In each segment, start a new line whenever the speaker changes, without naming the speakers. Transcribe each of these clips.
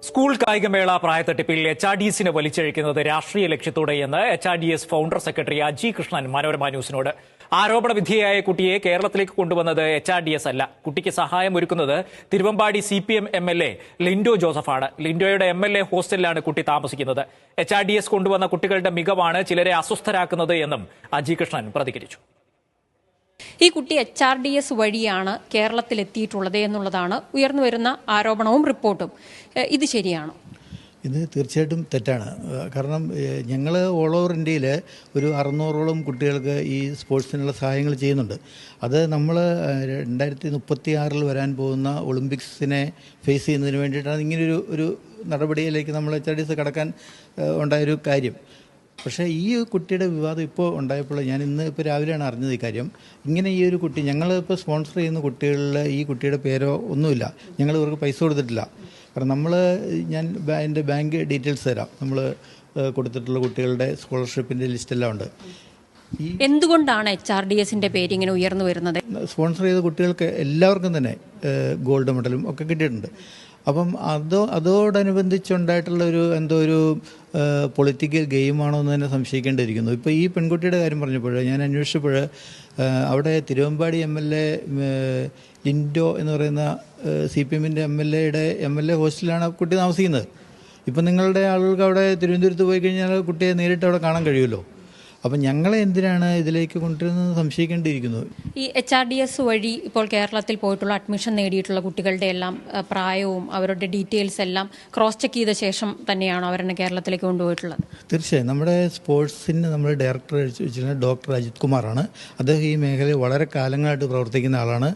School കായികമേള പ്രായത്തട്ടിപ്പിൽ HRDSനെ വലിച്ചിഴക്കുന്നത് രാഷ്ട്രീയ ലക്ഷ്യത്തോടെയെന്ന് HRDS founder secretary Aji Krishnan Manorama ന്യൂസിനോട്. ആരോപണ വിധേയയായ കുട്ടിയെ കേരളത്തിലേക്ക് കൊണ്ടുവന്നത് HRDS അല്ല. കുട്ടിക്ക് സഹായം ഒരുക്കുന്നത് തിരുവമ്പാടി CPM MLA ലിൻഡോ ജോസഫാണ്. ലിൻഡോയുടെ MLA ഹോസ്റ്റലിലാണ് കുട്ടി താമസിക്കുന്നത്. HRDS കൊണ്ടുവന്ന കുട്ടികളുടെ മികവാണ് ചിലരെ അസ്വസ്ഥരാക്കുന്നത് എന്നും അജി കൃഷ്ണൻ പ്രതികരിച്ചു.
ഈ കുട്ടി HRDS വഴിയാണ് കേരളത്തിലെത്തിയിട്ടുള്ളത് എന്നുള്ളതാണ് ഉയർന്നുവരുന്ന ആരോപണവും റിപ്പോർട്ടും. ഇത് ശരിയാണോ?
ഇത് തീർച്ചയായിട്ടും തെറ്റാണ്. കാരണം ഞങ്ങൾ ഓൾ ഓവർ ഇന്ത്യയിൽ ഒരു 600ഓളം കുട്ടികൾക്ക് ഈ സ്പോർട്സിനുള്ള സഹായങ്ങൾ ചെയ്യുന്നുണ്ട്. അത് നമ്മൾ 2036 വരാൻ പോകുന്ന ഒളിമ്പിക്സിനെ ഫേസ് ചെയ്യുന്നതിന് വേണ്ടിയിട്ടാണ് ഇങ്ങനൊരു നടപടിയിലേക്ക് നമ്മൾ HRDS കടക്കാൻ ഉണ്ടായൊരു കാര്യം. പക്ഷേ ഈ കുട്ടിയുടെ വിവാദം ഇപ്പോൾ ഉണ്ടായപ്പോൾ ഞാൻ ഇപ്പോൾ രാവിലെയാണ് അറിഞ്ഞത് ഈ കാര്യം. ഇങ്ങനെ ഈ ഒരു കുട്ടി ഞങ്ങളിപ്പോൾ സ്പോൺസർ ചെയ്യുന്ന കുട്ടികളിൽ ഈ കുട്ടിയുടെ പേരോ ഒന്നുമില്ല. ഞങ്ങൾ ഇവർക്ക് പൈസ കൊടുത്തിട്ടില്ല. കാരണം ഞാൻ എൻ്റെ ബാങ്ക് ഡീറ്റെയിൽസ് തരാം. നമ്മൾ കൊടുത്തിട്ടുള്ള കുട്ടികളുടെ സ്കോളർഷിപ്പിൻ്റെ ലിസ്റ്റെല്ലാം ഉണ്ട്.
എന്തുകൊണ്ടാണ് HRDSന്റെ പേര് ഇങ്ങനെ ഉയർന്നു വരുന്നത്?
സ്പോൺസർ ചെയ്ത കുട്ടികൾക്ക് എല്ലാവർക്കും തന്നെ ഗോൾഡ് മെഡലും ഒക്കെ കിട്ടിയിട്ടുണ്ട്. അപ്പം അതോടനുബന്ധിച്ചുണ്ടായിട്ടുള്ള ഒരു പൊളിറ്റിക്കൽ ഗെയിമാണോ എന്ന് തന്നെ സംശയിക്കേണ്ടിയിരിക്കുന്നു. ഇപ്പോൾ ഈ പെൺകുട്ടിയുടെ കാര്യം പറഞ്ഞപ്പോൾ ഞാൻ അന്വേഷിച്ചപ്പോൾ അവിടെ തിരുവമ്പാടി MLA ലിൻഡോ എന്ന് പറയുന്ന CPMന്റെ MLA ഹോസ്റ്റലിലാണ് കുട്ടി താമസിക്കുന്നത്. ഇപ്പം നിങ്ങളുടെ ആളുകൾക്ക് അവിടെ തിരുവനന്തപുരത്ത് പോയി കഴിഞ്ഞാൽ കുട്ടിയെ നേരിട്ട് അവിടെ കാണാൻ കഴിയുമല്ലോ. അപ്പം ഞങ്ങളെ എന്തിനാണ് ഇതിലേക്ക് കൊണ്ടുവരുന്നത് സംശയിക്കേണ്ടിയിരിക്കുന്നു.
ഈ HRDS വഴി ഇപ്പോൾ കേരളത്തിൽ പോയിട്ടുള്ള അഡ്മിഷൻ നേടിയിട്ടുള്ള കുട്ടികളുടെ എല്ലാം പ്രായവും അവരുടെ ഡീറ്റെയിൽസ് എല്ലാം ക്രോസ് ചെക്ക് ചെയ്ത ശേഷം തന്നെയാണ് അവരെന്നെ കേരളത്തിലേക്ക് കൊണ്ടുപോയിട്ടുള്ളത്.
തീർച്ചയായും നമ്മുടെ സ്പോർട്സിന് നമ്മുടെ ഡയറക്ടർ ഡോക്ടർ അജിത് കുമാറാണ്. അദ്ദേഹം ഈ മേഖലയിൽ വളരെ കാലങ്ങളായിട്ട് പ്രവർത്തിക്കുന്ന ആളാണ്.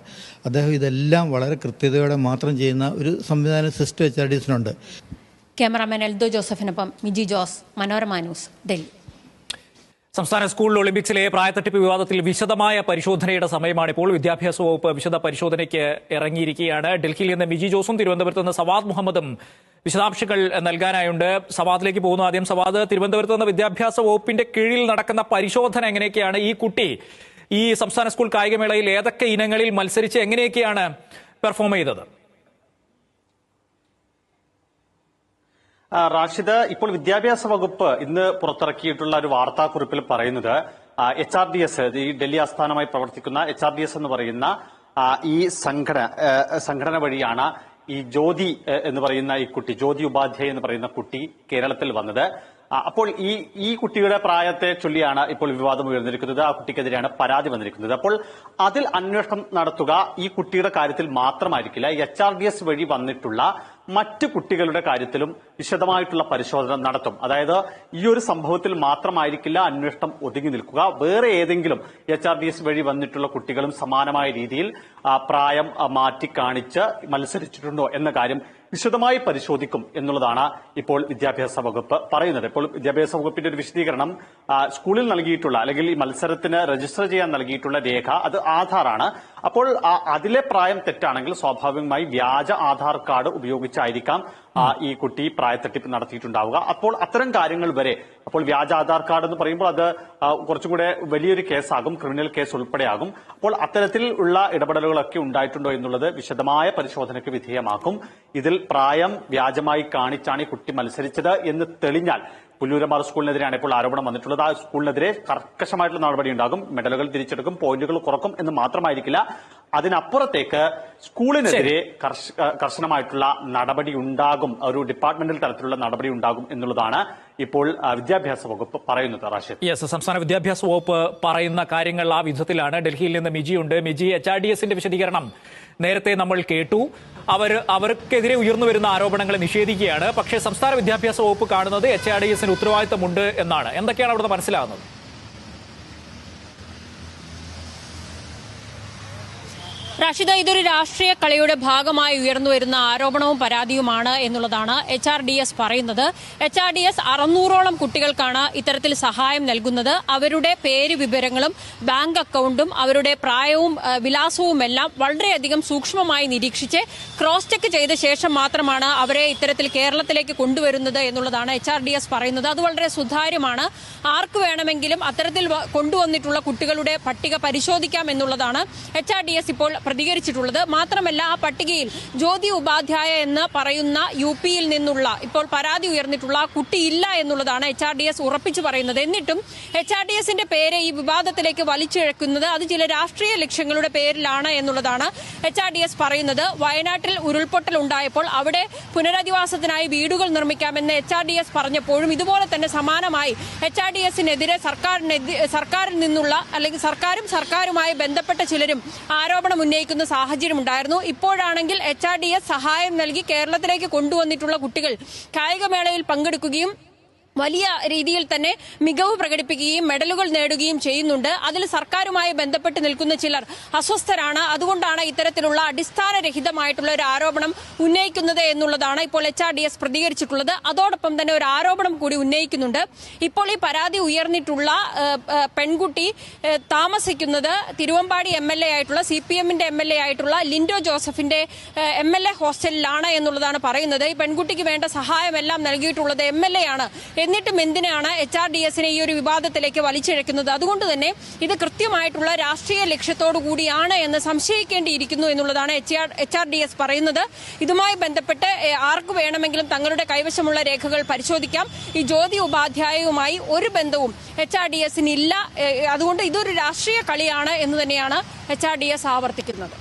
അദ്ദേഹം ഇതെല്ലാം വളരെ കൃത്യതയോടെ മാത്രം ചെയ്യുന്ന ഒരു സംവിധാന സിസ്റ്റം HRDSനുണ്ട്.
ക്യാമറാമാൻ എൽദോ ജോസഫിനൊപ്പം മിജി ജോസ്, മനോരമ ന്യൂസ്, ഡൽഹി.
സംസ്ഥാന സ്കൂൾ ഒളിമ്പിക്സിലെ പ്രായത്തട്ടിപ്പ് വിവാദത്തിൽ വിശദമായ പരിശോധനയുടെ സമയമാണിപ്പോൾ. വിദ്യാഭ്യാസ വകുപ്പ് വിശദ പരിശോധനയ്ക്ക് ഇറങ്ങിയിരിക്കുകയാണ്. ഡൽഹിയിൽ നിന്ന് മിജി ജോസും തിരുവനന്തപുരത്ത് നിന്ന് സവാദ് മുഹമ്മദും വിശദാംശങ്ങൾ നൽകാനായുണ്ട്. സവാദിലേക്ക് പോകുന്നു. ആദ്യം സവാദ്, തിരുവനന്തപുരത്ത് നിന്ന് വിദ്യാഭ്യാസ വകുപ്പിന്റെ കീഴിൽ നടക്കുന്ന പരിശോധന എങ്ങനെയൊക്കെയാണ്? ഈ കുട്ടി ഈ സംസ്ഥാന സ്കൂൾ കായികമേളയിൽ ഏതൊക്കെ ഇനങ്ങളിൽ മത്സരിച്ച് എങ്ങനെയൊക്കെയാണ് പെർഫോം ചെയ്തത്?
റാഷിദ്, ഇപ്പോൾ വിദ്യാഭ്യാസ വകുപ്പ് ഇന്ന് പുറത്തിറക്കിയിട്ടുള്ള ഒരു വാർത്താക്കുറിപ്പിൽ പറയുന്നത് HRDS, ഈ ഡൽഹി ആസ്ഥാനമായി പ്രവർത്തിക്കുന്ന HRDS എന്ന് പറയുന്ന ഈ സംഘടന വഴിയാണ് ഈ ജ്യോതി എന്ന് പറയുന്ന ഈ കുട്ടി, ജ്യോതി ഉപാധ്യായ എന്ന് പറയുന്ന കുട്ടി കേരളത്തിൽ വന്നത്. അപ്പോൾ ഈ കുട്ടിയുടെ പ്രായത്തെ ചൊല്ലിയാണ് ഇപ്പോൾ വിവാദം ഉയർന്നിരിക്കുന്നത്. ആ കുട്ടിക്കെതിരെയാണ് പരാതി വന്നിരിക്കുന്നത്. അപ്പോൾ അതിൽ അന്വേഷണം നടത്തുക ഈ കുട്ടിയുടെ കാര്യത്തിൽ മാത്രമായിരിക്കില്ല. HRDS വഴി വന്നിട്ടുള്ള മറ്റു കുട്ടികളുടെ കാര്യത്തിലും വിശദമായിട്ടുള്ള പരിശോധന നടത്തും. അതായത് ഈ ഒരു സംഭവത്തിൽ മാത്രമായിരിക്കില്ല അന്വേഷണം ഒതുങ്ങി നിൽക്കുക. വേറെ ഏതെങ്കിലും HRDS വഴി വന്നിട്ടുള്ള കുട്ടികളും സമാനമായ രീതിയിൽ പ്രായം മാറ്റി കാണിച്ച് മത്സരിച്ചിട്ടുണ്ടോ എന്ന കാര്യം വിശദമായി പരിശോധിക്കും എന്നുള്ളതാണ് ഇപ്പോൾ വിദ്യാഭ്യാസ വകുപ്പ് പറയുന്നത്. ഇപ്പോൾ വിദ്യാഭ്യാസ വകുപ്പിന്റെ ഒരു വിശദീകരണം, സ്കൂളിൽ നൽകിയിട്ടുള്ള അല്ലെങ്കിൽ ഈ മത്സരത്തിന് രജിസ്റ്റർ ചെയ്യാൻ നൽകിയിട്ടുള്ള രേഖ അത് ആധാറാണ്. അപ്പോൾ അതിലെ പ്രായം തെറ്റാണെങ്കിൽ സ്വാഭാവികമായി വ്യാജ ആധാർ കാർഡ് ഉപയോഗിച്ചായിരിക്കാം ഈ കുട്ടി പ്രായത്തട്ടിപ്പ് നടത്തിയിട്ടുണ്ടാവുക. അപ്പോൾ അത്തരം കാര്യങ്ങൾ വരെ, അപ്പോൾ വ്യാജ ആധാർ കാർഡ് എന്ന് പറയുമ്പോൾ അത് കുറച്ചുകൂടെ വലിയൊരു കേസാകും, ക്രിമിനൽ കേസ് ഉൾപ്പെടെയാകും. അപ്പോൾ അത്തരത്തിൽ ഉള്ള ഇടപെടലുകളൊക്കെ ഉണ്ടായിട്ടുണ്ടോ എന്നുള്ളത് വിശദമായ പരിശോധനയ്ക്ക് വിധേയമാക്കും. ഇതിൽ പ്രായം വ്യാജമായി കാണിച്ചാണ് ഈ കുട്ടി മത്സരിച്ചത് എന്ന് തെളിഞ്ഞാൽ പുല്ലൂരമാർ സ്കൂളിനെതിരെയാണ് ഇപ്പോൾ ആരോപണം വന്നിട്ടുള്ളത്. ആ സ്കൂളിനെതിരെ കർക്കശമായിട്ടുള്ള നടപടി ഉണ്ടാകും. മെഡലുകൾ തിരിച്ചെടുക്കും, പോയിന്റുകൾ കുറക്കും എന്ന് മാത്രമായിരിക്കില്ല, അതിനപ്പുറത്തേക്ക് സ്കൂളിനെതിരെ കർശനമായിട്ടുള്ള നടപടി ഉണ്ടാകും, ഒരു ഡിപ്പാർട്ട്മെന്റൽ തലത്തിലുള്ള നടപടി ഉണ്ടാകും എന്നുള്ളതാണ് ഇപ്പോൾ വിദ്യാഭ്യാസ വകുപ്പ് പറയുന്നത്. റാഷിദ്,
സംസ്ഥാന വിദ്യാഭ്യാസ വകുപ്പ് പറയുന്ന കാര്യങ്ങൾ ആ വിധത്തിലാണ്. ഡൽഹിയിൽ നിന്ന് മിജിയുണ്ട്. മിജി, HRDSന്റെ വിശദീകരണം നേരത്തെ നമ്മൾ കേട്ടു. അവർക്കെതിരെ ഉയർന്നു വരുന്ന ആരോപണങ്ങളെ നിഷേധിക്കുകയാണ്. പക്ഷേ സംസ്ഥാന വിദ്യാഭ്യാസ വകുപ്പ് കാണുന്നത് HRDSന് ഉത്തരവാദിത്തമുണ്ട് എന്നാണ്. എന്തൊക്കെയാണ് അവിടുന്ന് മനസ്സിലാകുന്നത്?
റാഷിദ, ഇതൊരു രാഷ്ട്രീയ കളിയുടെ ഭാഗമായി ഉയർന്നു വരുന്ന ആരോപണവും പരാതിയുമാണ് എന്നുള്ളതാണ് HRDS പറയുന്നത്. HRDS 600ഓളം കുട്ടികൾക്കാണ് ഇത്തരത്തിൽ സഹായം നൽകുന്നത്. അവരുടെ പേര് വിവരങ്ങളും ബാങ്ക് അക്കൗണ്ടും അവരുടെ പ്രായവും വിലാസവും എല്ലാം വളരെയധികം സൂക്ഷ്മമായി നിരീക്ഷിച്ച് ക്രോസ് ചെക്ക് ചെയ്ത ശേഷം മാത്രമാണ് അവരെ ഇത്തരത്തിൽ കേരളത്തിലേക്ക് കൊണ്ടുവരുന്നത് എന്നുള്ളതാണ് HRDS പറയുന്നത്. അത് വളരെ സുതാര്യമാണ്. ആർക്ക് വേണമെങ്കിലും അത്തരത്തിൽ കൊണ്ടുവന്നിട്ടുള്ള കുട്ടികളുടെ പട്ടിക പരിശോധിക്കാം എന്നുള്ളതാണ് HRDS ഇപ്പോൾ പ്രതികരിച്ചിട്ടുള്ളത്. മാത്രമല്ല, ആ പട്ടികയിൽ ജ്യോതി ഉപാധ്യായ എന്ന് പറയുന്ന UP-യിൽ നിന്നുള്ള ഇപ്പോൾ പരാതി ഉയർന്നിട്ടുള്ള കുട്ടിയില്ല എന്നുള്ളതാണ് HRDS ഉറപ്പിച്ചു പറയുന്നത്. എന്നിട്ടും HRDSന്റെ പേര് ഈ വിവാദത്തിലേക്ക് വലിച്ചിഴക്കുന്നത് അത് ചില രാഷ്ട്രീയ ലക്ഷ്യങ്ങളുടെ പേരിലാണ് എന്നുള്ളതാണ് HRDS പറയുന്നത്. വയനാട്ടിൽ ഉരുൾപൊട്ടൽ ഉണ്ടായപ്പോൾ അവിടെ പുനരധിവാസത്തിനായി വീടുകൾ നിർമ്മിക്കാമെന്ന് HRDS പറഞ്ഞപ്പോഴും ഇതുപോലെ തന്നെ സമാനമായി HRDSനെതിരെ സർക്കാരിൽ നിന്നുള്ള അല്ലെങ്കിൽ സർക്കാരുമായി ബന്ധപ്പെട്ട ചിലരും ആരോപണം ഉന്നയിക്കുന്ന സാഹചര്യം ഉണ്ടായിരുന്നു. ഇപ്പോഴാണെങ്കിൽ HRDS സഹായം നൽകി കേരളത്തിലേക്ക് കൊണ്ടുവന്നിട്ടുള്ള കുട്ടികൾ കായികമേളയിൽ പങ്കെടുക്കുകയും വലിയ രീതിയിൽ തന്നെ മികവ് പ്രകടിപ്പിക്കുകയും മെഡലുകൾ നേടുകയും ചെയ്യുന്നുണ്ട്. അതിൽ സർക്കാരുമായി ബന്ധപ്പെട്ട് നിൽക്കുന്ന ചിലർ അസ്വസ്ഥരാണ്. അതുകൊണ്ടാണ് ഇത്തരത്തിലുള്ള അടിസ്ഥാനരഹിതമായിട്ടുള്ള ഒരു ആരോപണം ഉന്നയിക്കുന്നത് എന്നുള്ളതാണ് ഇപ്പോൾ HRDS പ്രതികരിച്ചിട്ടുള്ളത്. അതോടൊപ്പം തന്നെ ഒരു ആരോപണം കൂടി ഉന്നയിക്കുന്നുണ്ട്. ഇപ്പോൾ ഈ പരാതി ഉയർന്നിട്ടുള്ള പെൺകുട്ടി താമസിക്കുന്നത് തിരുവമ്പാടി MLA ആയിട്ടുള്ള CPMന്റെ MLA ആയിട്ടുള്ള ലിൻഡോ ജോസഫിന്റെ MLA ഹോസ്റ്റലിലാണ് എന്നുള്ളതാണ് പറയുന്നത്. ഈ പെൺകുട്ടിക്ക് വേണ്ട സഹായമെല്ലാം നൽകിയിട്ടുള്ളത് MLA ആണ്. എന്നിട്ടും എന്തിനാണ് HRDSനെ ഈ ഒരു വിവാദത്തിലേക്ക് വലിച്ചിഴക്കുന്നത്? അതുകൊണ്ട് തന്നെ ഇത് കൃത്യമായിട്ടുള്ള രാഷ്ട്രീയ ലക്ഷ്യത്തോടു കൂടിയാണ് എന്ന് സംശയിക്കേണ്ടിയിരിക്കുന്നു എന്നുള്ളതാണ് HRDS പറയുന്നത്. ഇതുമായി ബന്ധപ്പെട്ട് ആർക്ക് വേണമെങ്കിലും തങ്ങളുടെ കൈവശമുള്ള രേഖകൾ പരിശോധിക്കാം. ഈ ജ്യോതി ഉപാധ്യായവുമായി ഒരു ബന്ധവും HRDSന് ഇല്ല. അതുകൊണ്ട് ഇതൊരു രാഷ്ട്രീയ കളിയാണ് എന്ന് തന്നെയാണ് HRDS ആവർത്തിക്കുന്നത്.